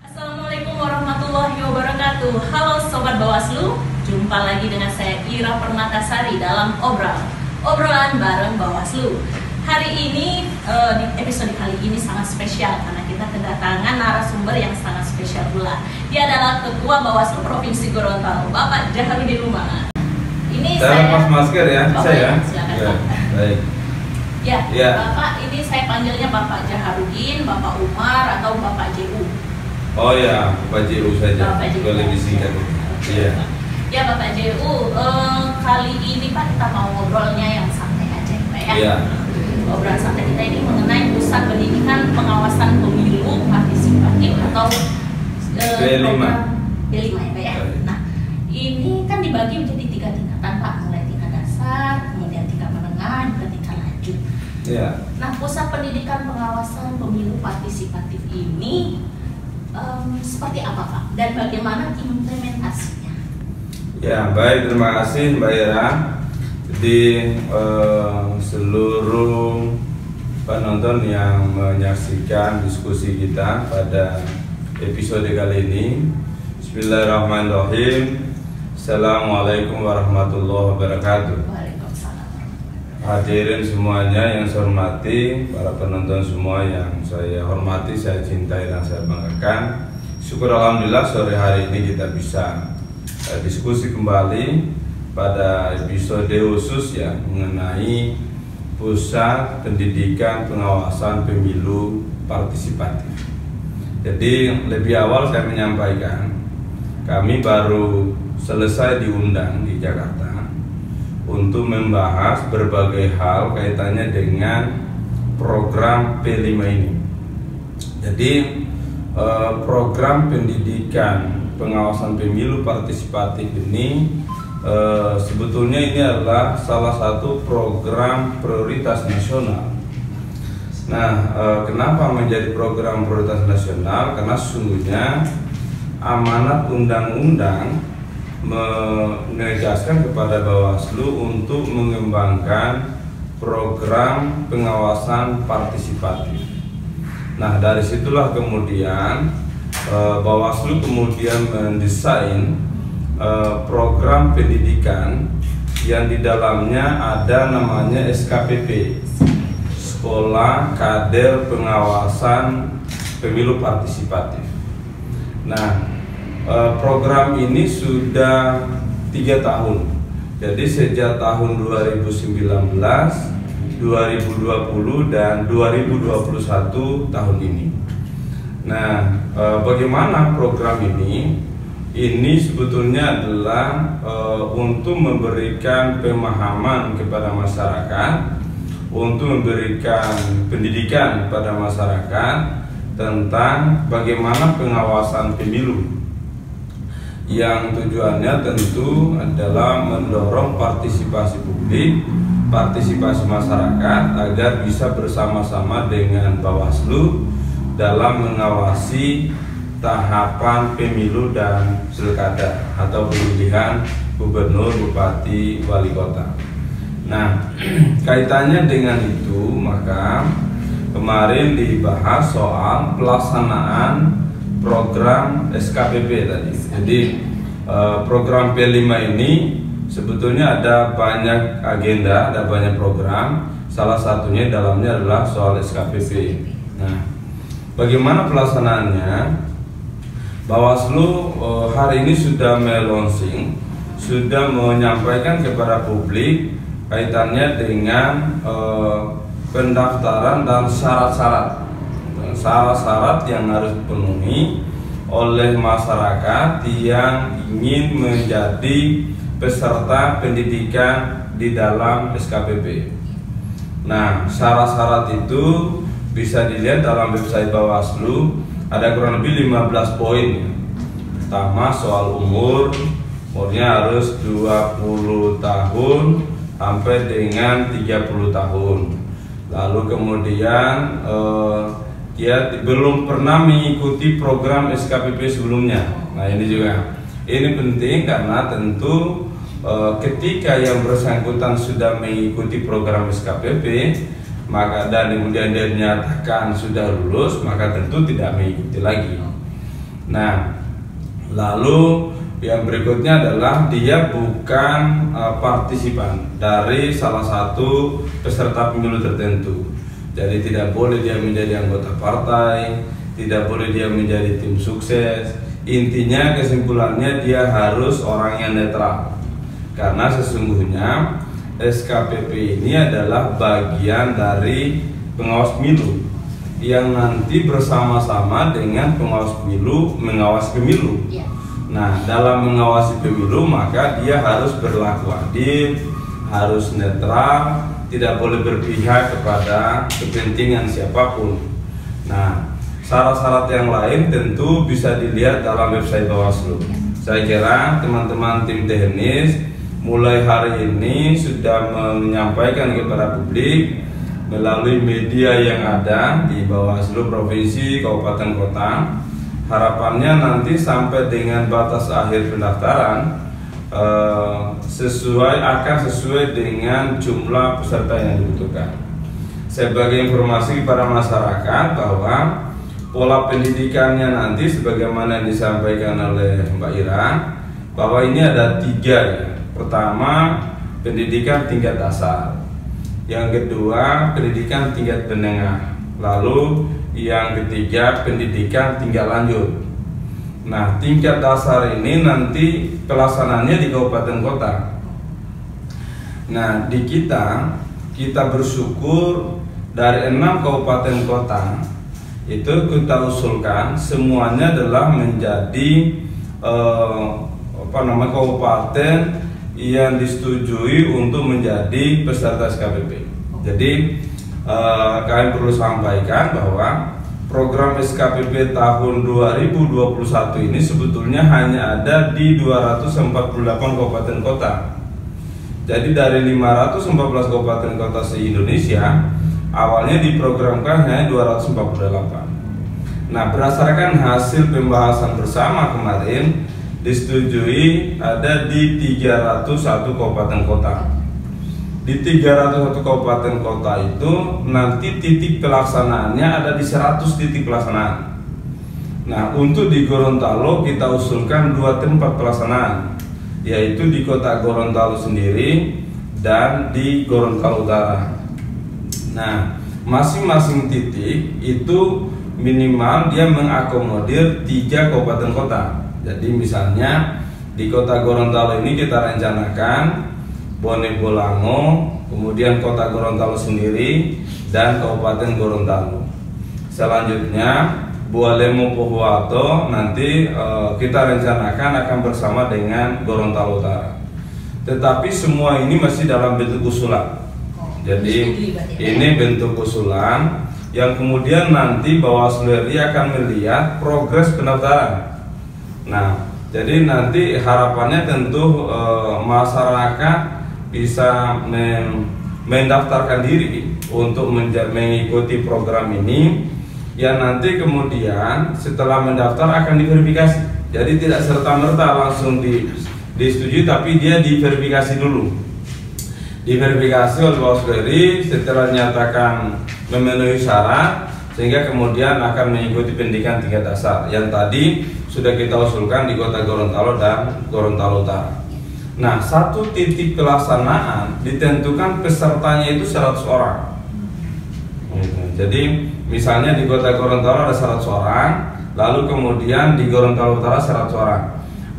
Assalamualaikum warahmatullahi wabarakatuh. Halo Sobat Bawaslu, jumpa lagi dengan saya Ira Permatasari dalam obrolan bareng Bawaslu. Hari ini, di episode kali ini sangat spesial karena kita kedatangan narasumber yang sangat spesial pula. Dia adalah Ketua Bawaslu Provinsi Gorontalo, Bapak Jaharudin Umar. Ini saya Mas masker ya, saya. Silakan. Ya, baik. Ya, Bapak, ini saya panggilnya Bapak Jaharudin, Bapak Umar, atau Bapak JU. Oh ya, Bapak JU saja. Bapak JU. Boleh disingkat. Iya. Ya Bapak JU, kali ini Pak kita mau ngobrolnya yang santai aja ya Pak ya. Iya. Obrolan santai kita ini mengenai Pusat Pendidikan Pengawasan Pemilu Partisipatif atau P5 ya Pak ya. Nah, ini kan dibagi menjadi 3 tingkatan Pak, mulai tingkat dasar, kemudian tingkat menengah, dan tingkat lanjut. Iya. Nah, Pusat Pendidikan Pengawasan Pemilu Partisipatif ini seperti apa Pak? Dan bagaimana implementasinya? Ya, baik, terima kasih Mbak Ira. Jadi seluruh penonton yang menyaksikan diskusi kita pada episode kali ini, Bismillahirrahmanirrahim. Assalamualaikum warahmatullahi wabarakatuh. Waalaikumsalam. Hadirin semuanya yang saya hormati, para penonton semua yang saya hormati, saya cintai dan saya banggakan. Syukur alhamdulillah sore hari ini kita bisa diskusi kembali pada episode khusus ya mengenai Pusat Pendidikan Pengawasan Pemilu Partisipatif. Jadi lebih awal saya menyampaikan, kami baru selesai diundang di Jakarta untuk membahas berbagai hal kaitannya dengan program P5 ini. Jadi program pendidikan pengawasan pemilu partisipatif ini sebetulnya ini adalah salah satu program prioritas nasional. Nah, kenapa menjadi program prioritas nasional? Karena sesungguhnya amanat undang-undang menegaskan kepada Bawaslu untuk mengembangkan program pengawasan partisipatif. Nah, dari situlah kemudian Bawaslu kemudian mendesain program pendidikan yang di dalamnya ada namanya SKPP, Sekolah Kader Pengawasan Pemilu Partisipatif. Nah, program ini sudah 3 tahun. Jadi sejak tahun 2019, 2020 dan 2021 tahun ini. Nah, bagaimana program ini? Ini sebetulnya adalah untuk memberikan pemahaman kepada masyarakat, untuk memberikan pendidikan kepada masyarakat tentang bagaimana pengawasan pemilu, yang tujuannya tentu adalah mendorong partisipasi publik, partisipasi masyarakat agar bisa bersama-sama dengan Bawaslu dalam mengawasi tahapan pemilu dan pilkada atau pemilihan gubernur, bupati, wali kota. Nah, kaitannya dengan itu, maka kemarin dibahas soal pelaksanaan program SKPP tadi. Jadi program P5 ini sebetulnya ada banyak agenda, ada banyak program. Salah satunya dalamnya adalah soal SKPP. Nah, bagaimana pelaksanaannya? Bawaslu hari ini sudah melaunching, sudah menyampaikan kepada publik kaitannya dengan pendaftaran dan syarat-syarat yang harus dipenuhi oleh masyarakat yang ingin menjadi peserta pendidikan di dalam SKPP. Nah, syarat-syarat itu bisa dilihat dalam website Bawaslu. Ada kurang lebih 15 poin. Pertama soal umurnya harus 20 tahun sampai dengan 30 tahun. Lalu kemudian dia belum pernah mengikuti program SKPP sebelumnya. Nah, ini juga ini penting karena tentu ketika yang bersangkutan sudah mengikuti program SKPP, maka dan kemudian dia dinyatakan sudah lulus, maka tentu tidak mengikuti lagi. Nah, lalu yang berikutnya adalah dia bukan partisipan dari salah satu peserta pemilu tertentu. Jadi tidak boleh dia menjadi anggota partai, tidak boleh dia menjadi tim sukses. Intinya kesimpulannya dia harus orang yang netral. Karena sesungguhnya SKPP ini adalah bagian dari pengawas pemilu yang nanti bersama-sama dengan pengawas pemilu mengawasi pemilu. Nah, dalam mengawasi pemilu maka dia harus berlaku adil, harus netral, tidak boleh berpihak kepada kepentingan siapapun. Nah, syarat-syarat yang lain tentu bisa dilihat dalam website Bawaslu. Saya kira teman-teman tim teknis mulai hari ini sudah menyampaikan kepada publik melalui media yang ada di Bawaslu provinsi, kabupaten, kota. Harapannya nanti sampai dengan batas akhir pendaftaran akan sesuai dengan jumlah peserta yang dibutuhkan. Sebagai informasi kepada masyarakat bahwa pola pendidikannya nanti sebagaimana yang disampaikan oleh Mbak Ira, bahwa ini ada 3 ya. Pertama, pendidikan tingkat dasar. Yang kedua, pendidikan tingkat menengah. Lalu yang ketiga, pendidikan tingkat lanjut. Nah, tingkat dasar ini nanti pelaksanaannya di kabupaten kota. Nah, di kita bersyukur dari 6 kabupaten kota itu kita usulkan semuanya adalah menjadi kabupaten yang disetujui untuk menjadi peserta SKPP. Jadi kami perlu sampaikan bahwa program SKPP tahun 2021 ini sebetulnya hanya ada di 248 kabupaten kota. Jadi dari 514 kabupaten kota se-Indonesia awalnya diprogramkan hanya 248. Nah, berdasarkan hasil pembahasan bersama kemarin disetujui ada di 301 kabupaten kota. Di 301 kabupaten kota itu nanti titik pelaksanaannya ada di 100 titik pelaksanaan. Nah, untuk di Gorontalo kita usulkan 2 tempat pelaksanaan, yaitu di kota Gorontalo sendiri dan di Gorontalo Utara. Nah, masing-masing titik itu minimal dia mengakomodir 3 kabupaten kota. Jadi misalnya di kota Gorontalo ini kita rencanakan Bone Bolango, kemudian kota Gorontalo sendiri dan Kabupaten Gorontalo. Selanjutnya Bualemo Pohuwato nanti kita rencanakan akan bersama dengan Gorontalo Utara. Tetapi semua ini masih dalam bentuk usulan. Jadi ini bentuk usulan yang kemudian nanti Bawaslu RI akan melihat progres pendaftaran. Nah, jadi nanti harapannya tentu masyarakat bisa mendaftarkan diri untuk mengikuti program ini, yang nanti kemudian setelah mendaftar akan diverifikasi. Jadi tidak serta-merta langsung disetujui, tapi dia diverifikasi dulu. Diverifikasi oleh Bawaslu RI setelah dinyatakan memenuhi syarat, sehingga kemudian akan mengikuti pendidikan tingkat dasar yang tadi sudah kita usulkan di kota Gorontalo dan Gorontalo Utara. Nah, 1 titik pelaksanaan ditentukan pesertanya itu 100 orang. Jadi misalnya di kota Gorontalo ada 100 orang, lalu kemudian di Gorontalo Utara 100 orang.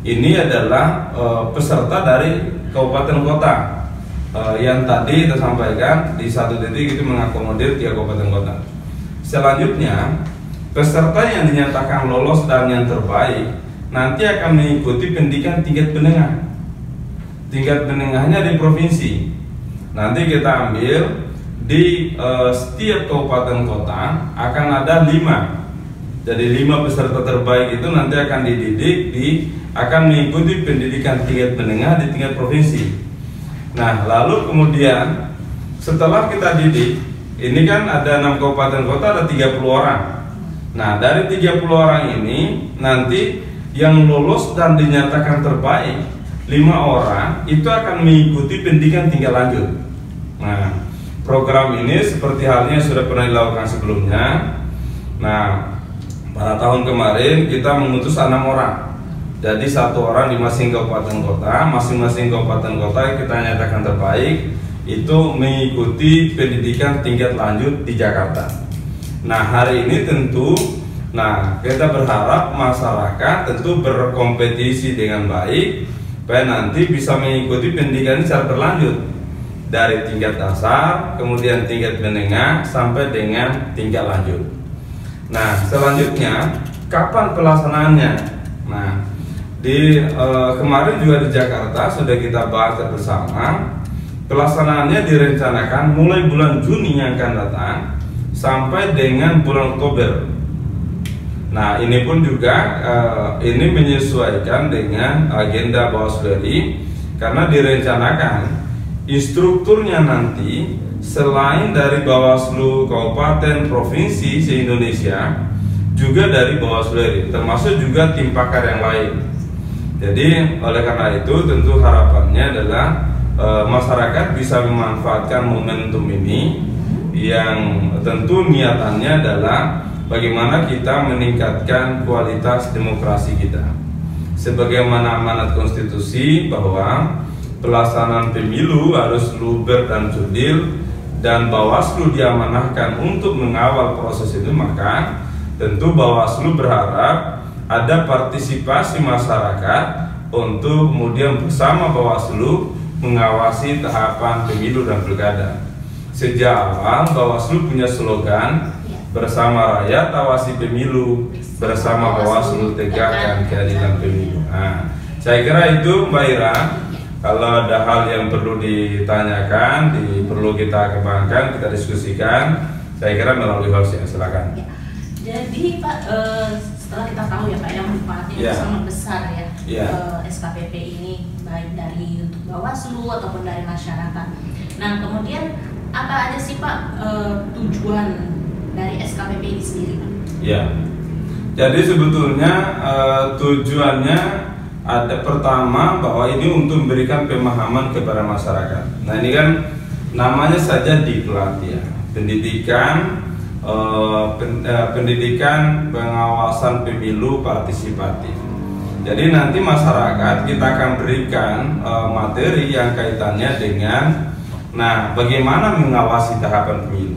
Ini adalah peserta dari kabupaten kota yang tadi kita sampaikan di 1 titik itu mengakomodir 3 kabupaten kota. Selanjutnya, peserta yang dinyatakan lolos dan yang terbaik nanti akan mengikuti pendidikan tingkat menengah. Tingkat menengahnya di provinsi. Nanti kita ambil di setiap kabupaten kota akan ada 5. Jadi 5 peserta terbaik itu nanti akan dididik akan mengikuti pendidikan tingkat menengah di tingkat provinsi. Nah, lalu kemudian setelah kita didik, ini kan ada 6 kabupaten kota, ada 30 orang. Nah, dari 30 orang ini nanti yang lolos dan dinyatakan terbaik 5 orang itu akan mengikuti pendidikan tingkat lanjut. Nah, program ini seperti halnya sudah pernah dilakukan sebelumnya. Nah, pada tahun kemarin kita mengutus 6 orang. Jadi 1 orang di masing kabupaten kota, masing-masing kabupaten kota yang kita nyatakan terbaik itu mengikuti pendidikan tingkat lanjut di Jakarta. Nah, hari ini tentu, kita berharap masyarakat tentu berkompetisi dengan baik, supaya nanti bisa mengikuti pendidikan secara berlanjut dari tingkat dasar, kemudian tingkat menengah sampai dengan tingkat lanjut. Nah, selanjutnya kapan pelaksanaannya? Nah, kemarin juga di Jakarta sudah kita bahas bersama. Pelaksanaannya direncanakan mulai bulan Juni yang akan datang sampai dengan bulan Oktober. Nah, ini pun juga ini menyesuaikan dengan agenda Bawaslu RI, karena direncanakan instrukturnya nanti selain dari Bawaslu Kabupaten Provinsi se-Indonesia juga dari Bawaslu RI, termasuk juga tim pakar yang lain. Jadi oleh karena itu tentu harapannya adalah masyarakat bisa memanfaatkan momentum ini, yang tentu niatannya adalah bagaimana kita meningkatkan kualitas demokrasi kita. Sebagaimana amanat konstitusi bahwa pelaksanaan pemilu harus luber dan jurdil, dan Bawaslu diamanahkan untuk mengawal proses itu, maka tentu Bawaslu berharap ada partisipasi masyarakat untuk kemudian bersama Bawaslu mengawasi tahapan pemilu dan pilkada. Sejak awal Bawaslu punya slogan, bersama rakyat awasi pemilu, bersama Bawaslu tegakkan keadilan pemilu. Nah, saya kira itu Mbak Ira. Kalau ada hal yang perlu ditanyakan, perlu kita kembangkan, kita diskusikan, saya kira melalui host ya, silakan. Ya. Jadi Pak, setelah kita tahu ya Pak, yang manfaatnya sangat besar ya, SKPP ini, baik dari untuk Bawaslu ataupun dari masyarakat. Nah, kemudian apa aja sih Pak tujuan dari SKPP ini sendiri Pak? Ya, jadi sebetulnya tujuannya ada, pertama bahwa ini untuk memberikan pemahaman kepada masyarakat. Nah, ini kan namanya saja diklat ya, pendidikan pengawasan pemilu partisipatif. Jadi nanti masyarakat kita akan berikan materi yang kaitannya dengan bagaimana mengawasi tahapan pemilu.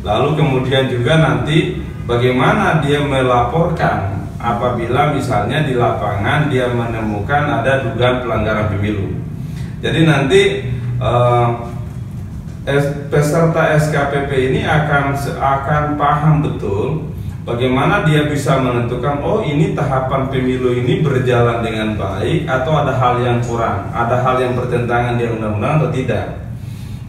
Lalu kemudian juga nanti bagaimana dia melaporkan apabila misalnya di lapangan dia menemukan ada dugaan pelanggaran pemilu. Jadi nanti peserta SKPP ini akan paham betul bagaimana dia bisa menentukan, oh ini tahapan pemilu ini berjalan dengan baik atau ada hal yang kurang, ada hal yang bertentangan dengan undang-undang atau tidak.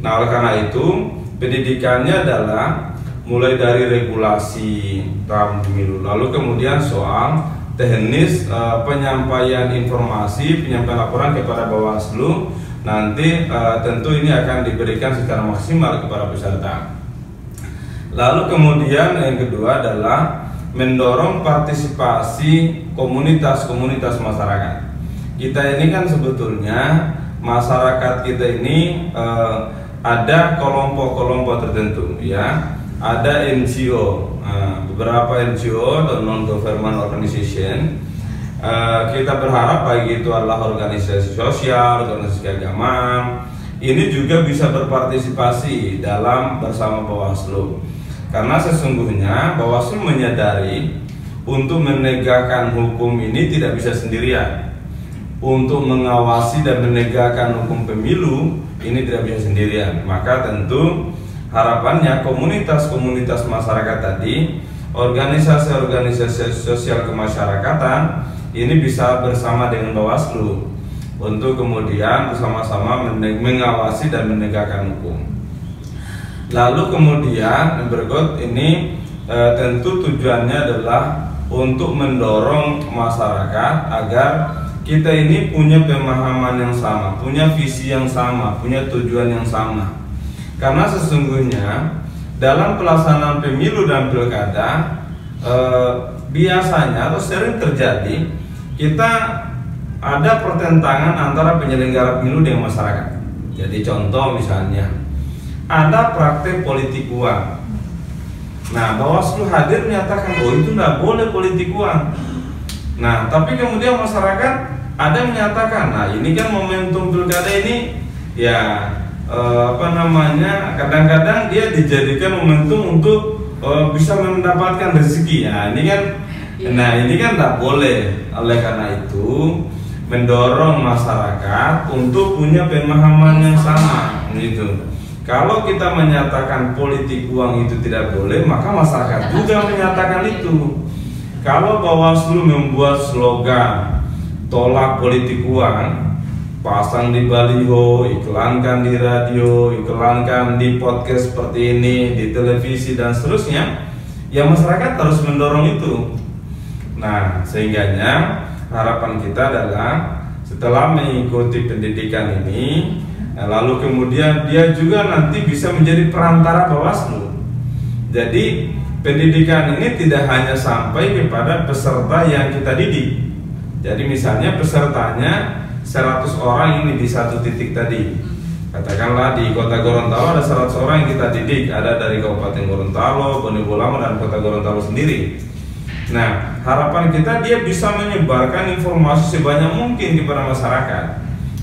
Nah, oleh karena itu pendidikannya adalah mulai dari regulasi tahapan pemilu, lalu kemudian soal teknis penyampaian informasi, penyampaian laporan kepada Bawaslu. Nanti tentu ini akan diberikan secara maksimal kepada peserta. Lalu kemudian yang kedua adalah mendorong partisipasi komunitas-komunitas masyarakat. Kita ini kan sebetulnya masyarakat kita ini ada kelompok-kelompok tertentu ya. Ada NGO, beberapa NGO atau non-government organization. Kita berharap baik itu adalah organisasi sosial, organisasi keagamaan, ini juga bisa berpartisipasi dalam bersama Bawaslu. Karena sesungguhnya Bawaslu menyadari untuk menegakkan hukum ini tidak bisa sendirian. Untuk mengawasi dan menegakkan hukum pemilu ini tidak bisa sendirian. Maka tentu harapannya komunitas-komunitas masyarakat tadi, organisasi-organisasi sosial kemasyarakatan ini bisa bersama dengan Bawaslu untuk kemudian bersama-sama mengawasi dan menegakkan hukum. Lalu kemudian berikut ini tentu tujuannya adalah untuk mendorong masyarakat agar kita ini punya pemahaman yang sama, punya visi yang sama, punya tujuan yang sama. Karena sesungguhnya dalam pelaksanaan pemilu dan pilkada biasanya atau sering terjadi kita ada pertentangan antara penyelenggara pemilu dengan masyarakat. Jadi contoh misalnya ada praktek politik uang. Nah, Bawaslu hadir menyatakan bahwa itu tidak boleh politik uang. Nah, tapi kemudian masyarakat ada yang menyatakan, nah ini kan momentum pilkada ini ya kadang-kadang dia dijadikan momentum untuk bisa mendapatkan rezeki. Nah, ini kan tidak boleh. Oleh karena itu mendorong masyarakat untuk punya pemahaman yang sama gitu. Kalau kita menyatakan politik uang itu tidak boleh, maka masyarakat juga menyatakan itu. Kalau Bawaslu membuat slogan tolak politik uang, pasang di baliho, iklankan di radio, iklankan di podcast seperti ini, di televisi dan seterusnya, ya masyarakat harus mendorong itu. Nah, sehingganya harapan kita adalah setelah mengikuti pendidikan ini, lalu kemudian dia juga nanti bisa menjadi perantara Bawaslu. Jadi pendidikan ini tidak hanya sampai kepada peserta yang kita didik. Jadi misalnya pesertanya 100 orang ini di satu titik tadi. Katakanlah di Kota Gorontalo ada 100 orang yang kita didik, ada dari Kabupaten Gorontalo, Bonebolango dan Kota Gorontalo sendiri. Nah, harapan kita dia bisa menyebarkan informasi sebanyak mungkin kepada masyarakat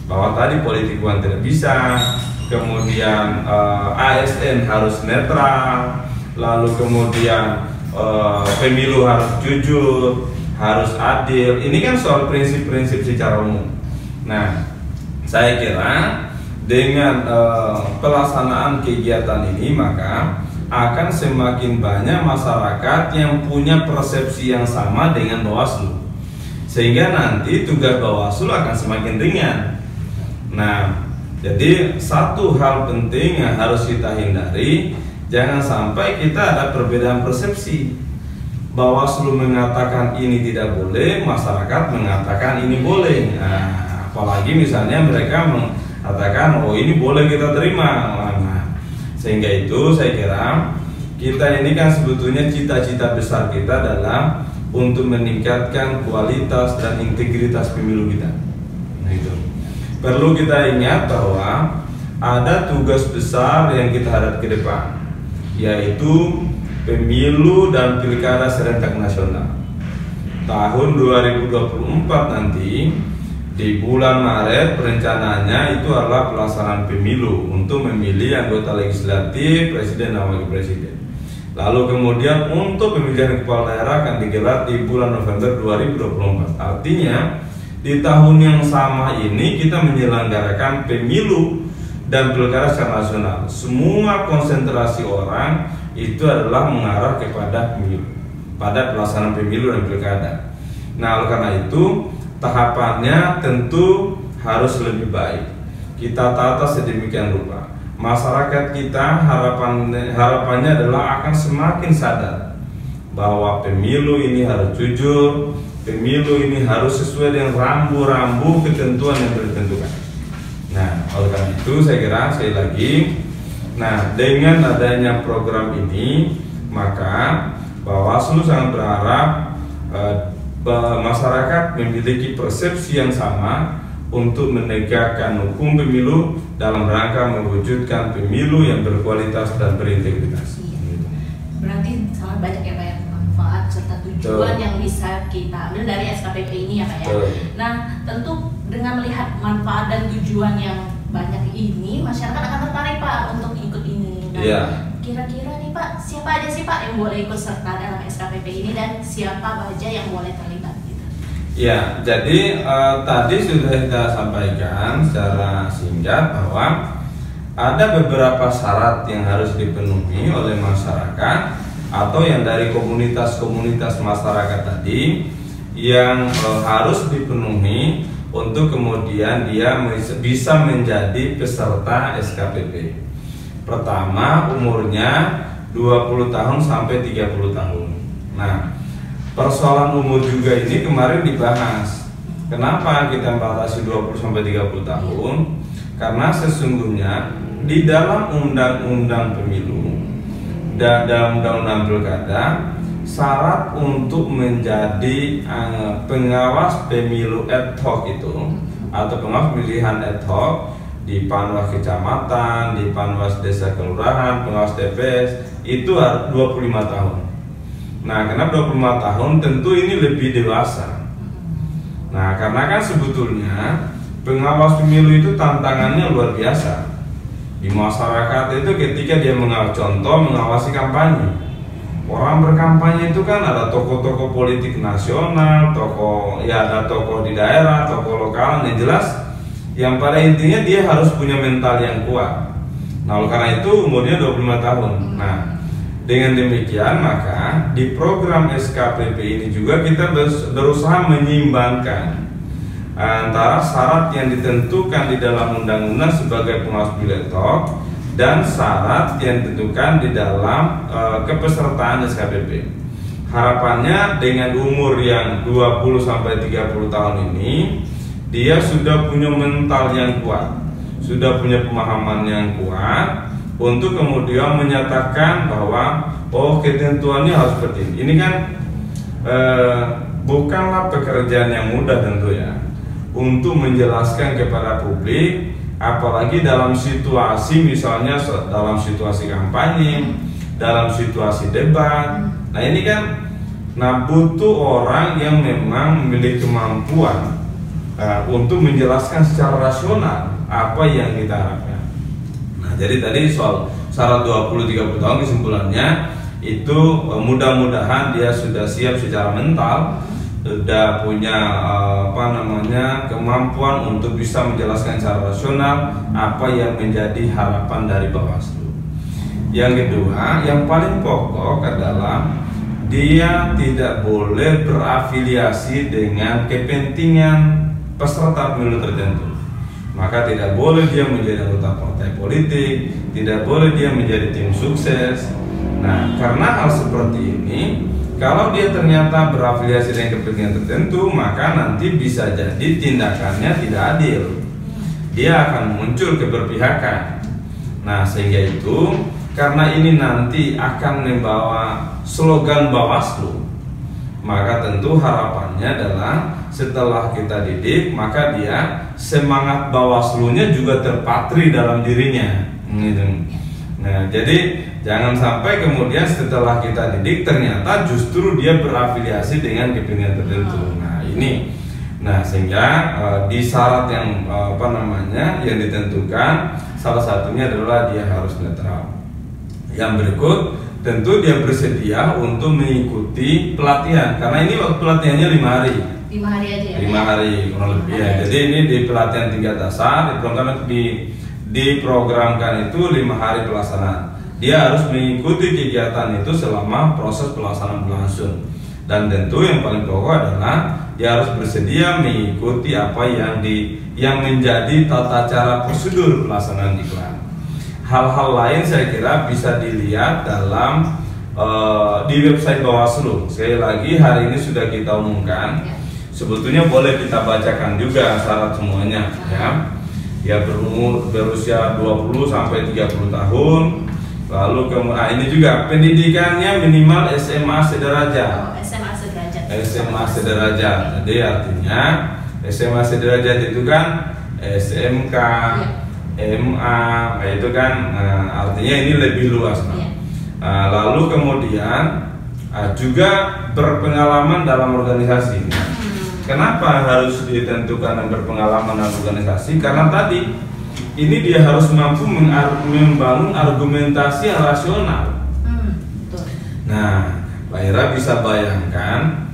bahwa tadi politik uang tidak bisa, kemudian ASN harus netral, lalu kemudian pemilu harus jujur, harus adil. Ini kan soal prinsip-prinsip secara umum. Nah, saya kira dengan pelaksanaan kegiatan ini maka akan semakin banyak masyarakat yang punya persepsi yang sama dengan Bawaslu, sehingga nanti tugas Bawaslu akan semakin ringan. Nah, jadi satu hal penting yang harus kita hindari, jangan sampai kita ada perbedaan persepsi. Bawaslu mengatakan ini tidak boleh, masyarakat mengatakan ini boleh. Nah, apalagi misalnya mereka mengatakan oh ini boleh kita terima. Nah, sehingga itu saya kira kita ini kan sebetulnya cita-cita besar kita adalah untuk meningkatkan kualitas dan integritas pemilu kita. Nah, itu perlu kita ingat bahwa ada tugas besar yang kita hadapi ke depan, yaitu pemilu dan pilkada serentak nasional. Tahun 2024 nanti di bulan Maret rencananya itu adalah pelaksanaan pemilu untuk memilih anggota legislatif, presiden dan wakil presiden. Lalu kemudian untuk pemilihan kepala daerah akan digelar di bulan November 2024. Artinya di tahun yang sama ini kita menyelenggarakan pemilu dan pilkada secara nasional. Semua konsentrasi orang itu adalah mengarah kepada pemilu, pada pelaksanaan pemilu dan pilkada. Nah, oleh karena itu tahapannya tentu harus lebih baik. Kita tata sedemikian rupa. Masyarakat kita harapannya adalah akan semakin sadar bahwa pemilu ini harus jujur, pemilu ini harus sesuai dengan rambu-rambu ketentuan yang ditentukan. Nah, oleh karena itu saya kira sekali lagi, nah dengan adanya program ini maka Bawaslu sangat berharap masyarakat memiliki persepsi yang sama untuk menegakkan hukum pemilu dalam rangka mewujudkan pemilu yang berkualitas dan berintegritas. Berarti sangat banyak ya Pak ya manfaat serta tujuan yang bisa kita ambil dari SKPP ini ya Pak ya. Nah, tentu dengan melihat manfaat dan tujuan yang banyak ini, masyarakat akan tertarik Pak untuk ikut ini. Nah, kira-kira nih Pak, siapa aja sih Pak yang boleh ikut serta dalam SKPP ini dan siapa saja yang boleh terlibat gitu? Ya, jadi tadi sudah kita sampaikan secara singkat bahwa ada beberapa syarat yang harus dipenuhi oleh masyarakat atau yang dari komunitas-komunitas masyarakat tadi yang harus dipenuhi untuk kemudian dia bisa menjadi peserta SKPP. Pertama, umurnya 20 tahun sampai 30 tahun. Nah, persoalan umur juga ini kemarin dibahas. Kenapa kita batasi 20 sampai 30 tahun? Karena sesungguhnya di dalam undang-undang pemilu dan dalam undang-undang pilkada, syarat untuk menjadi pengawas pemilu ad hoc itu atau pengawas pemilihan ad hoc di Panwas Kecamatan, di Panwas Desa Kelurahan, Pengawas TPS itu 25 tahun. Nah, kenapa 25 tahun? Tentu ini lebih dewasa. Nah, karena kan sebetulnya pengawas pemilu itu tantangannya luar biasa. Di masyarakat itu ketika dia mengawasi kampanye. Orang berkampanye itu kan ada tokoh-tokoh politik nasional, ada tokoh di daerah, tokoh lokal, yang jelas yang pada intinya dia harus punya mental yang kuat. Nah, oleh karena itu umurnya 25 tahun. Nah, dengan demikian maka di program SKPP ini juga kita berusaha menyimbangkan antara syarat yang ditentukan di dalam undang-undang sebagai pengawas pilegtok dan syarat yang ditentukan di dalam kepesertaan SKPP. Harapannya dengan umur yang 20-30 tahun ini dia sudah punya mental yang kuat, sudah punya pemahaman yang kuat untuk kemudian menyatakan bahwa ketentuannya harus seperti ini. Ini kan bukanlah pekerjaan yang mudah tentu ya, untuk menjelaskan kepada publik, apalagi dalam situasi misalnya dalam situasi kampanye, dalam situasi debat. Nah, ini kan butuh orang yang memang memiliki kemampuan untuk menjelaskan secara rasional apa yang kita harapkan. Nah, jadi tadi soal syarat 20-30 tahun kesimpulannya itu mudah-mudahan dia sudah siap secara mental, sudah punya kemampuan untuk bisa menjelaskan secara rasional apa yang menjadi harapan dari Bawaslu. Yang kedua, yang paling pokok adalah dia tidak boleh berafiliasi dengan kepentingan peserta pemilu tertentu. Maka tidak boleh dia menjadi anggota partai politik, tidak boleh dia menjadi tim sukses. Nah, karena hal seperti ini, kalau dia ternyata berafiliasi dengan kepentingan tertentu, maka nanti bisa jadi tindakannya tidak adil. Dia akan muncul keberpihakan. Nah, sehingga itu karena ini nanti akan membawa slogan Bawaslu, maka tentu harapannya adalah setelah kita didik, maka dia semangat Bawaslunya juga terpatri dalam dirinya. Nah, jadi jangan sampai kemudian setelah kita didik ternyata justru dia berafiliasi dengan kepentingan tertentu. Nah, ini, sehingga di syarat yang yang ditentukan salah satunya adalah dia harus netral. Yang berikut, tentu dia bersedia untuk mengikuti pelatihan, karena ini waktu pelatihannya 5 hari. 5 hari aja ya? 5 hari kurang lebih ya. Jadi ini di pelatihan tingkat dasar diprogramkan itu 5 hari pelaksanaan. Dia harus mengikuti kegiatan itu selama proses pelaksanaan berlangsung. Dan tentu yang paling pokok adalah dia harus bersedia mengikuti apa yang menjadi tata cara prosedur pelaksanaan iklan. Hal-hal lain saya kira bisa dilihat dalam di website Bawaslu. Sekali lagi hari ini sudah kita umumkan. Sebetulnya boleh kita bacakan juga syarat semuanya ya. Dia berusia 20 sampai 30 tahun. Lalu ini juga pendidikannya minimal SMA sederajat. SMA sederajat. Jadi artinya SMA sederajat itu kan SMK, MA, itu kan artinya ini lebih luas. Lalu kemudian juga berpengalaman dalam organisasi. Kenapa harus ditentukan berpengalaman dalam organisasi? Karena tadi ini dia harus mampu membangun argumentasi yang rasional. Nah, Pak Ira bisa bayangkan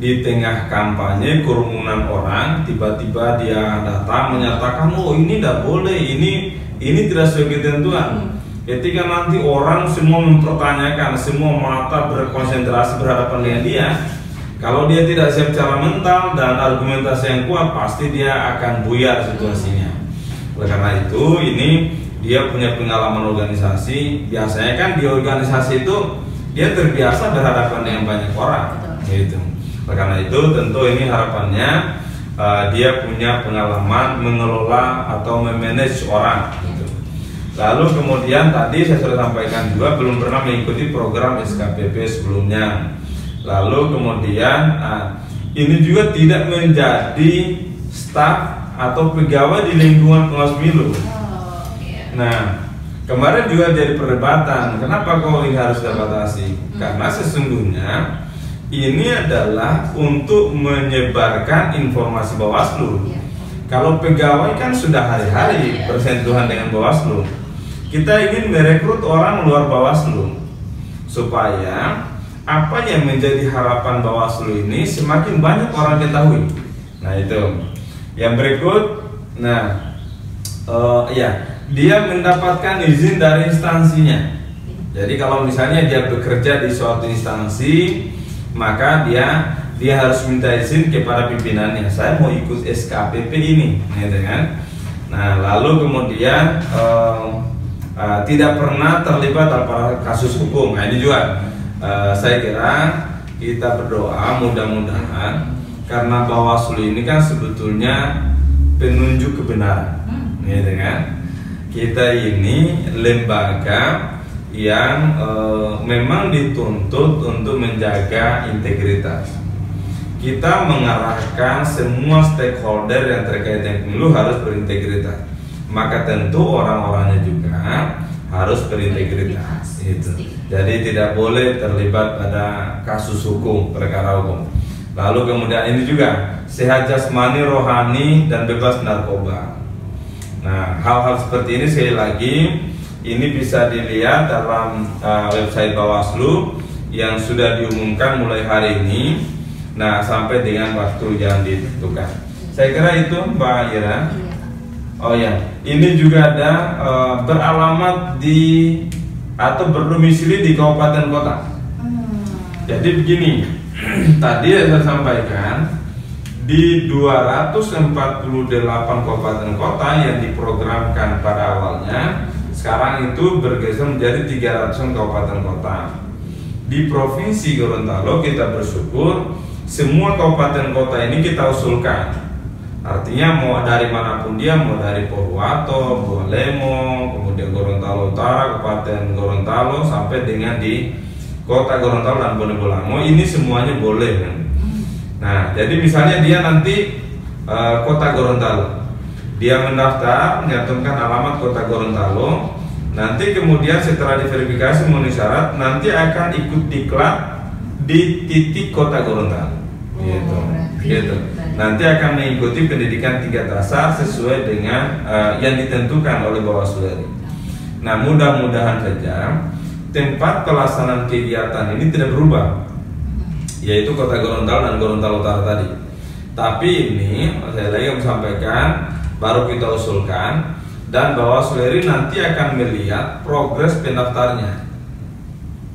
di tengah kampanye kerumunan orang, tiba-tiba dia datang menyatakan, ini tidak boleh, ini tidak sesuai ketentuan. Ketika nanti orang semua mempertanyakan, semua mata berkonsentrasi berhadapan dengan dia, kalau dia tidak siap secara mental dan argumentasi yang kuat, pasti dia akan buyar situasinya. Oleh karena itu, ini dia punya pengalaman organisasi. Biasanya kan di organisasi itu dia terbiasa berhadapan dengan banyak orang, gitu. Oleh karena itu, tentu ini harapannya dia punya pengalaman mengelola atau memanage orang, gitu. Lalu kemudian tadi saya sudah sampaikan juga belum pernah mengikuti program SKPP sebelumnya. Lalu kemudian ini juga tidak menjadi staf atau pegawai di lingkungan pengawas pemilu. Nah, kemarin juga jadi perdebatan, kenapa kok ini harus dibatasi? Karena sesungguhnya ini adalah untuk menyebarkan informasi Bawaslu. Kalau pegawai kan sudah hari-hari bersentuhan dengan Bawaslu. Kita ingin merekrut orang luar Bawaslu supaya apa yang menjadi harapan Bawaslu ini semakin banyak orang ketahui. Nah itu. Yang berikut, dia mendapatkan izin dari instansinya. Jadi kalau misalnya dia bekerja di suatu instansi, maka dia harus minta izin kepada pimpinannya. Saya mau ikut SKPP ini, gitu kan? Nah, lalu kemudian tidak pernah terlibat dalam kasus hukum. Nah, ini juga saya kira kita berdoa mudah-mudahan, karena Bawaslu ini kan sebetulnya penunjuk kebenaran, gitu kan? Kita ini lembaga yang memang dituntut untuk menjaga integritas. Kita mengarahkan semua stakeholder yang terkait dengan pemilu harus berintegritas. Maka tentu orang-orangnya juga harus berintegritas. Itu. Jadi tidak boleh terlibat pada kasus hukum, perkara hukum. Lalu kemudian ini juga sehat jasmani, rohani, dan bebas narkoba. Nah, hal-hal seperti ini sekali lagi ini bisa dilihat dalam website Bawaslu yang sudah diumumkan mulai hari ini. Nah, sampai dengan waktu yang ditentukan. Saya kira itu, Mbak Ira. Oh ya, ini juga ada beralamat di atau berdomisili di kabupaten kota. Jadi begini, tadi saya sampaikan di 248 kabupaten kota yang diprogramkan pada awalnya, sekarang itu bergeser menjadi 300 kabupaten kota. Di Provinsi Gorontalo kita bersyukur semua kabupaten kota ini kita usulkan. Artinya mau dari manapun dia, mau dari Purwato, Bualemo, kemudian Gorontalo Utara, Kabupaten Gorontalo, sampai dengan di Kota Gorontalo dan Bonebolamo, ini semuanya boleh kan? Nah, jadi misalnya dia nanti Kota Gorontalo, dia mendaftar, menyantumkan alamat Kota Gorontalo, nanti kemudian setelah diverifikasi memenuhi syarat, nanti akan ikut diklat di titik Kota Gorontalo, gitu. Nanti akan mengikuti pendidikan tingkat dasar sesuai dengan yang ditentukan oleh Bawaslu. Nah, mudah-mudahan saja tempat pelaksanaan kegiatan ini tidak berubah, yaitu Kota Gorontalo dan Gorontalo Utara tadi. Tapi ini saya lagi sampaikan, baru kita usulkan, dan Bawaslu nanti akan melihat progres pendaftarnya.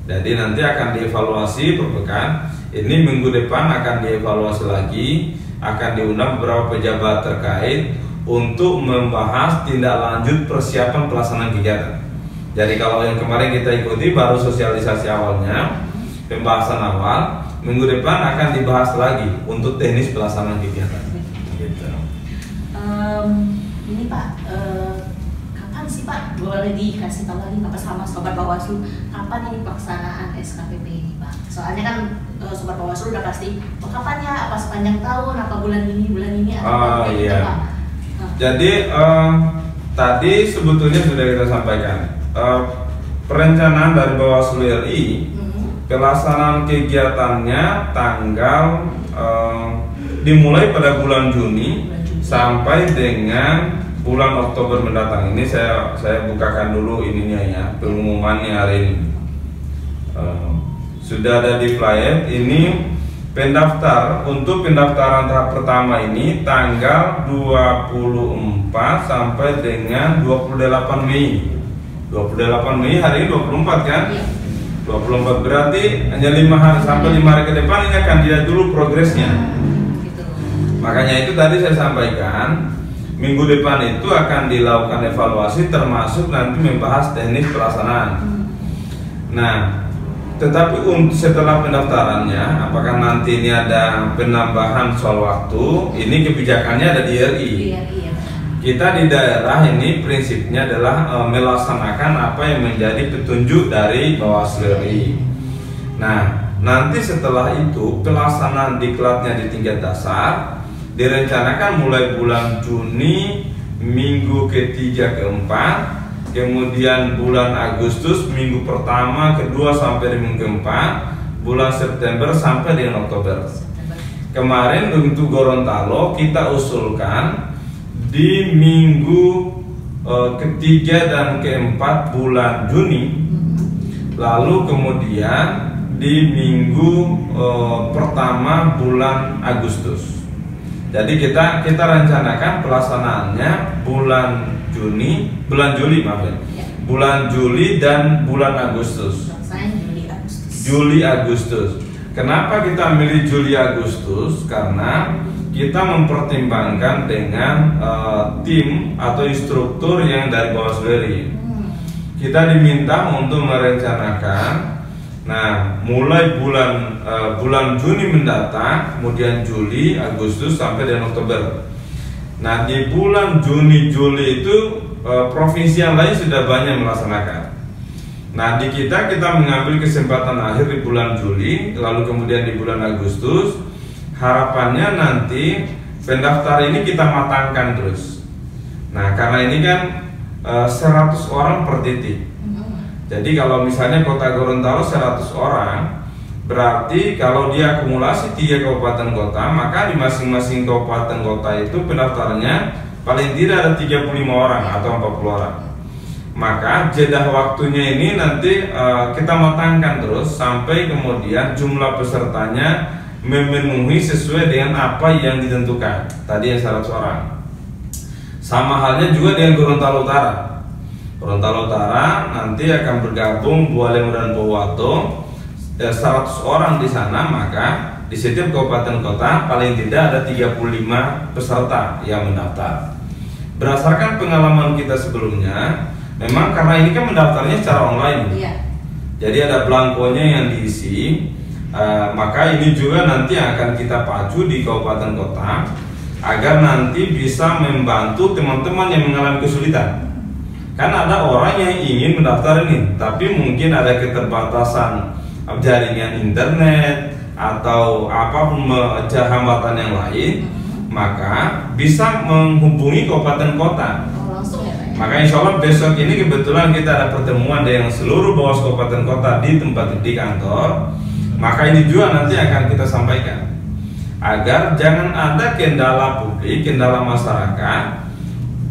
Jadi nanti akan dievaluasi per pekan. Ini minggu depan akan dievaluasi lagi, akan diundang beberapa pejabat terkait untuk membahas tindak lanjut persiapan pelaksanaan kegiatan. Jadi kalau yang kemarin kita ikuti baru sosialisasi awalnya, pembahasan awal. Minggu depan akan dibahas lagi untuk teknis pelaksanaan kegiatan. Gitu. Ini Pak, kapan sih Pak? Boleh dikasih tahu lagi Pak sama Sobat Bawaslu, kapan ini pelaksanaan SKPP ini Pak? Soalnya kan Sobat Bawaslu udah pasti, kapan ya? Apa sepanjang tahun? Apa bulan ini? Atau iya. gitu, Pak? Jadi tadi sebetulnya sudah kita sampaikan perencanaan dari Bawaslu RI. Pelaksanaan kegiatannya tanggal dimulai pada bulan Juni sampai dengan bulan Oktober mendatang. Ini saya bukakan dulu ininya ya, pengumumannya hari ini. Sudah ada di flyer. Ini pendaftar untuk pendaftaran tahap pertama ini tanggal 24 sampai dengan 28 Mei. 28 Mei hari ini 24 kan? 24 berarti hanya 5 hari sampai 5 hari ke depan ini akan dilihat dulu progresnya. Makanya itu tadi saya sampaikan, minggu depan itu akan dilakukan evaluasi termasuk nanti membahas teknis pelaksanaan. Nah, tetapi setelah pendaftarannya, apakah nanti ini ada penambahan soal waktu? Ini kebijakannya ada di RI. Kita di daerah ini prinsipnya adalah melaksanakan apa yang menjadi petunjuk dari Bawaslu RI. Nah, nanti setelah itu pelaksanaan diklatnya di tingkat dasar direncanakan mulai bulan Juni minggu ketiga keempat, kemudian bulan Agustus minggu pertama, kedua sampai di minggu keempat, bulan September sampai dengan Oktober. Kemarin untuk Gorontalo kita usulkan di minggu ketiga dan keempat bulan Juni, lalu kemudian di minggu pertama bulan Agustus. Jadi kita rencanakan pelaksanaannya bulan Juli dan bulan Agustus. Juli Agustus. Kenapa kita milih Juli Agustus? Karena kita mempertimbangkan dengan tim atau instruktur yang dari Bawaslu. Kita diminta untuk merencanakan. Nah, mulai bulan Juni mendatang, kemudian Juli, Agustus sampai dengan Oktober. Nah, di bulan Juni, Juli itu provinsi yang lain sudah banyak melaksanakan. Nah, di kita mengambil kesempatan akhir di bulan Juli, lalu kemudian di bulan Agustus. Harapannya nanti pendaftar ini kita matangkan terus. Nah, karena ini kan 100 orang per titik. Jadi kalau misalnya Kota Gorontalo 100 orang, berarti kalau dia akumulasi 3 kabupaten kota, maka di masing-masing kabupaten kota itu pendaftarnya paling tidak ada 35 orang atau 40 orang. Maka jeda waktunya ini nanti kita matangkan terus sampai kemudian jumlah pesertanya memenuhi sesuai dengan apa yang ditentukan tadi yang 100 orang. Sama halnya juga dengan Gorontalo Utara. Gorontalo Utara nanti akan bergabung Bualemo dan Pohuwato, 100 orang di sana, maka di setiap kabupaten kota paling tidak ada 35 peserta yang mendaftar. Berdasarkan pengalaman kita sebelumnya, memang karena ini kan mendaftarnya secara online. Jadi ada belangkonya yang diisi. Maka ini juga nanti akan kita pacu di kabupaten kota agar nanti bisa membantu teman-teman yang mengalami kesulitan. Karena ada orang yang ingin mendaftar ini, tapi mungkin ada keterbatasan jaringan internet atau apapun hambatan yang lain, maka bisa menghubungi kabupaten kota. Maka insya Allah besok ini kebetulan kita ada pertemuan dengan seluruh Bawaslu kabupaten kota di tempat di kantor. Maka ini juga nanti akan kita sampaikan agar jangan ada kendala publik, kendala masyarakat.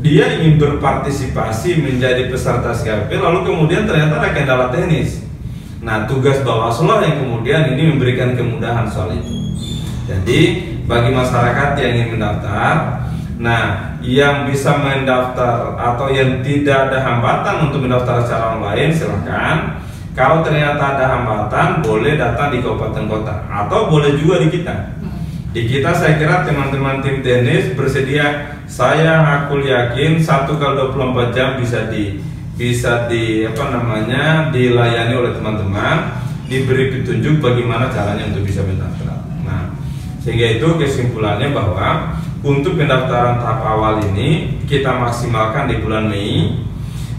Dia ingin berpartisipasi menjadi peserta SKP, lalu kemudian ternyata ada kendala teknis. Nah, tugas Bawaslu yang kemudian ini memberikan kemudahan soal itu. Jadi bagi masyarakat yang ingin mendaftar, nah yang bisa mendaftar atau yang tidak ada hambatan untuk mendaftar secara online, silahkan. Kalau ternyata ada hambatan, boleh datang di kabupaten kota atau boleh juga di kita. Di kita saya kira teman-teman tim teknis bersedia. Aku yakin 1x24 jam bisa dilayani oleh teman-teman, diberi petunjuk bagaimana caranya untuk bisa mendaftar. Nah, sehingga itu kesimpulannya bahwa untuk pendaftaran tahap awal ini kita maksimalkan di bulan Mei.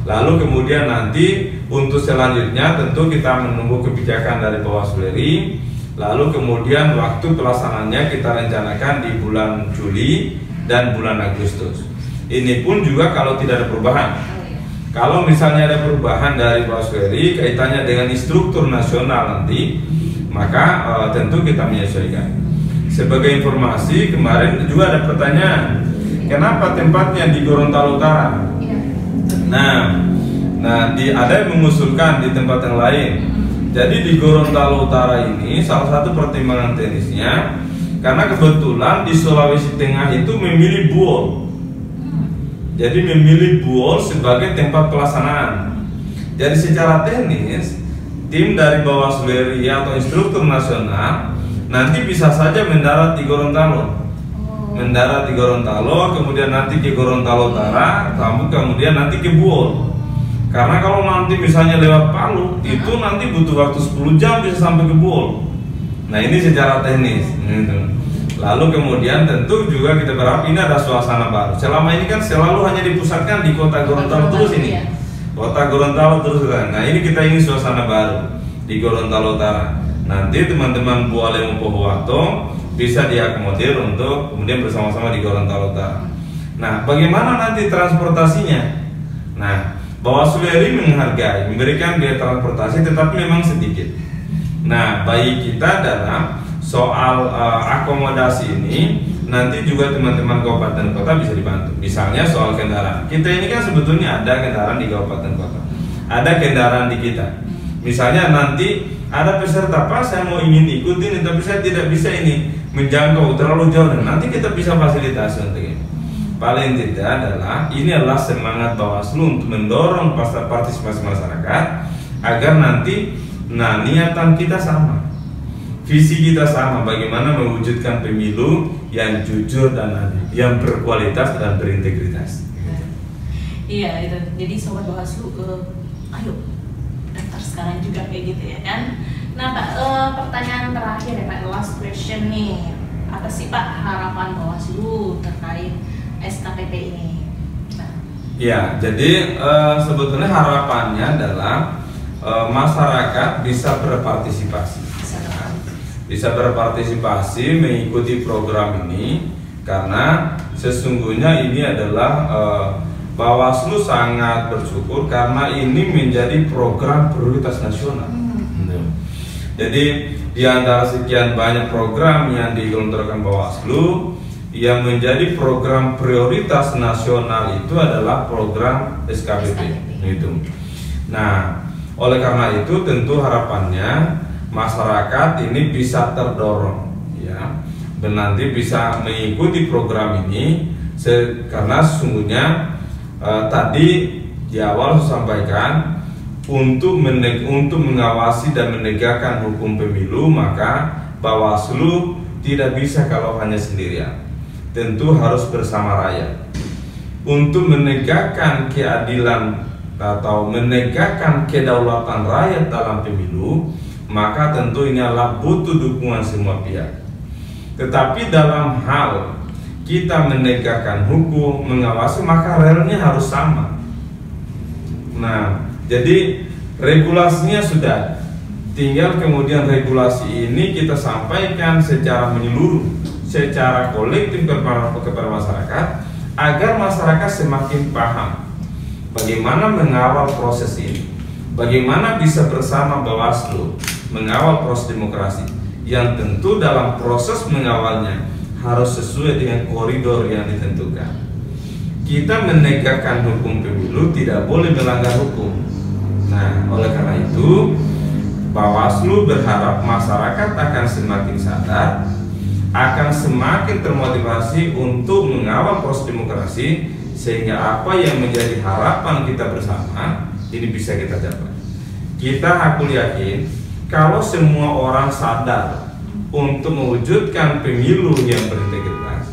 Lalu kemudian nanti untuk selanjutnya tentu kita menunggu kebijakan dari Bawaslu RI. Lalu kemudian waktu pelaksanaannya kita rencanakan di bulan Juli dan bulan Agustus. Ini pun juga kalau tidak ada perubahan. Kalau misalnya ada perubahan dari Bawaslu RI kaitannya dengan instruktur nasional nanti, maka tentu kita menyesuaikan. Sebagai informasi, kemarin juga ada pertanyaan, kenapa tempatnya di Gorontalo Utara? Nah, ada yang mengusulkan di tempat yang lain. Jadi di Gorontalo Utara ini salah satu pertimbangan teknisnya karena kebetulan di Sulawesi Tengah itu memilih Buol. Jadi memilih Buol sebagai tempat pelaksanaan. Jadi secara teknis tim dari Bawaslu RI atau instruktur nasional nanti bisa saja mendarat di Gorontalo. Mendarat di Gorontalo, kemudian nanti ke Gorontalo Utara, kemudian nanti ke Buol. Karena kalau nanti misalnya lewat Palu, itu nanti butuh waktu 10 jam bisa sampai ke Buol. Nah, ini secara teknis. Lalu kemudian tentu juga kita berharap ini ada suasana baru. Selama ini kan selalu hanya dipusatkan di kota Gorontalo terus ini. Kota Gorontalo terus. Nah, ini kita ingin suasana baru di Gorontalo Utara. Nanti teman-teman Bualemo Pohuwato bisa diakomodir untuk kemudian bersama-sama di Gorontalo Utara. Nah, bagaimana nanti transportasinya? Nah, Bawaslu RI menghargai, memberikan biaya transportasi, tetapi memang sedikit. Nah, bagi kita dalam soal akomodasi ini, nanti juga teman-teman kabupaten kota bisa dibantu. Misalnya soal kendaraan. Kita ini kan sebetulnya ada kendaraan di kabupaten kota, ada kendaraan di kita. Misalnya nanti ada peserta, Pak, saya mau ingin ikutin, tapi saya tidak bisa ini menjangkau terlalu jauh, dan nanti kita bisa fasilitasi untuk ini. Paling tidak adalah semangat Bawaslu untuk mendorong partisipasi masyarakat agar nanti niatan kita sama, visi kita sama, bagaimana mewujudkan pemilu yang jujur dan adil, yang berkualitas dan berintegritas. Iya, itu. Jadi sobat Bawaslu, ayo daftar sekarang juga kayak gitu ya kan. Nah Pak, pertanyaan terakhir ya Pak, last question nih. Apa sih Pak harapan Bawaslu terkait SKPP ini? Nah. Ya, jadi sebetulnya harapannya adalah masyarakat bisa berpartisipasi. Bisa berpartisipasi mengikuti program ini, karena sesungguhnya ini adalah Bawaslu sangat bersyukur karena ini menjadi program prioritas nasional. Jadi di antara sekian banyak program yang digelontorkan Bawaslu, yang menjadi program prioritas nasional itu adalah program SKPP. Itu. Nah, oleh karena itu tentu harapannya masyarakat ini bisa terdorong, ya, dan nanti bisa mengikuti program ini, karena sesungguhnya tadi di awal saya sampaikan untuk mengawasi dan menegakkan hukum pemilu, maka Bawaslu tidak bisa kalau hanya sendirian, tentu harus bersama rakyat untuk menegakkan keadilan atau menegakkan kedaulatan rakyat dalam pemilu. Maka tentu ini adalah butuh dukungan semua pihak. Tetapi dalam hal kita menegakkan hukum, mengawasi, maka relnya harus sama. Nah, jadi regulasinya sudah, tinggal kemudian regulasi ini kita sampaikan secara menyeluruh, secara kolektif kepada masyarakat, agar masyarakat semakin paham bagaimana mengawal proses ini, bagaimana bisa bersama Bawaslu mengawal proses demokrasi, yang tentu dalam proses mengawalnya harus sesuai dengan koridor yang ditentukan. Kita menegakkan hukum pemilu tidak boleh melanggar hukum. Nah, oleh karena itu Bawaslu berharap masyarakat akan semakin sadar, akan semakin termotivasi untuk mengawal proses demokrasi, sehingga apa yang menjadi harapan kita bersama ini bisa kita capai. Aku yakin kalau semua orang sadar untuk mewujudkan pemilu yang berintegritas,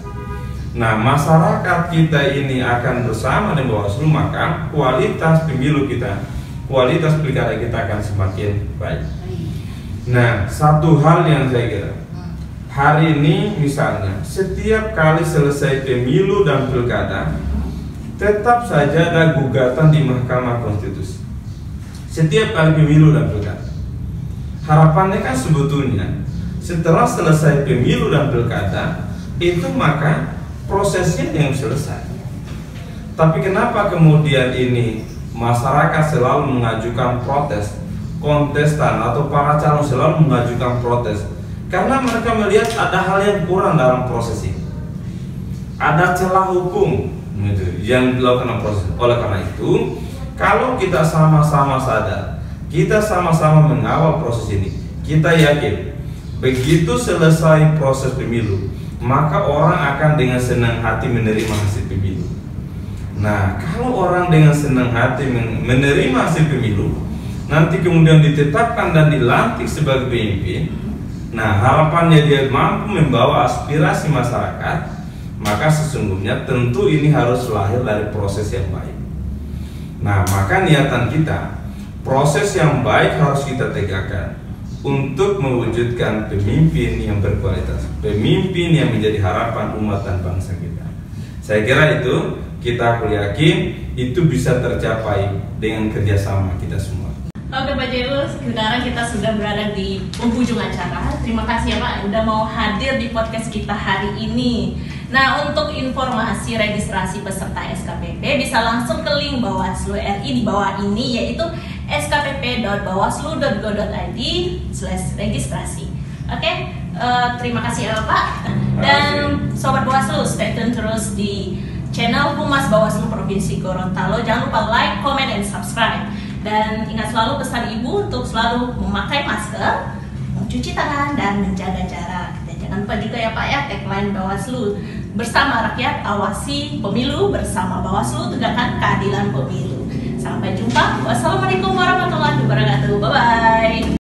nah masyarakat kita ini akan bersama dengan Bawaslu, maka kualitas pemilu kita, kualitas pilkada kita akan semakin baik. Nah, satu hal yang saya kira hari ini misalnya, setiap kali selesai pemilu dan pilkada, tetap saja ada gugatan di Mahkamah Konstitusi. Setiap kali pemilu dan pilkada, harapannya kan sebetulnya setelah selesai pemilu dan pilkada itu maka prosesnya yang selesai. Tapi kenapa kemudian ini masyarakat selalu mengajukan protes, kontestan atau para calon selalu mengajukan protes? Karena mereka melihat ada hal yang kurang dalam proses ini, ada celah hukum yang dilakukan dalam proses. Oleh karena itu, kalau kita sama-sama sadar, kita sama-sama mengawal proses ini, kita yakin begitu selesai proses pemilu, maka orang akan dengan senang hati menerima hasil pemilu. Nah, kalau orang dengan senang hati menerima hasil pemilu, nanti kemudian ditetapkan dan dilantik sebagai pemimpin, nah harapannya dia mampu membawa aspirasi masyarakat, maka sesungguhnya tentu ini harus lahir dari proses yang baik. Nah, maka niatan kita, proses yang baik harus kita tegakkan untuk mewujudkan pemimpin yang berkualitas, pemimpin yang menjadi harapan umat dan bangsa kita. Saya kira itu, aku yakin itu bisa tercapai dengan kerjasama kita semua. Oke Pak Jelu, sekarang kita sudah berada di penghujung acara. Terima kasih ya Pak udah mau hadir di podcast kita hari ini. Nah, untuk informasi registrasi peserta SKPP bisa langsung ke link Bawaslu RI di bawah ini, yaitu skpp.bawaslu.go.id/registrasi. Oke, terima kasih ya Pak. Dan Sobat Bawaslu, stay tune terus di channel Humas Bawaslu Provinsi Gorontalo. Jangan lupa like, comment, dan subscribe. Dan ingat selalu pesan Ibu untuk selalu memakai masker, mencuci tangan, dan menjaga jarak. Dan jangan lupa juga ya Pak ya, tagline Bawaslu, bersama rakyat awasi pemilu, bersama Bawaslu tegakkan keadilan pemilu. Sampai jumpa. Wassalamualaikum warahmatullahi wabarakatuh. Bye-bye.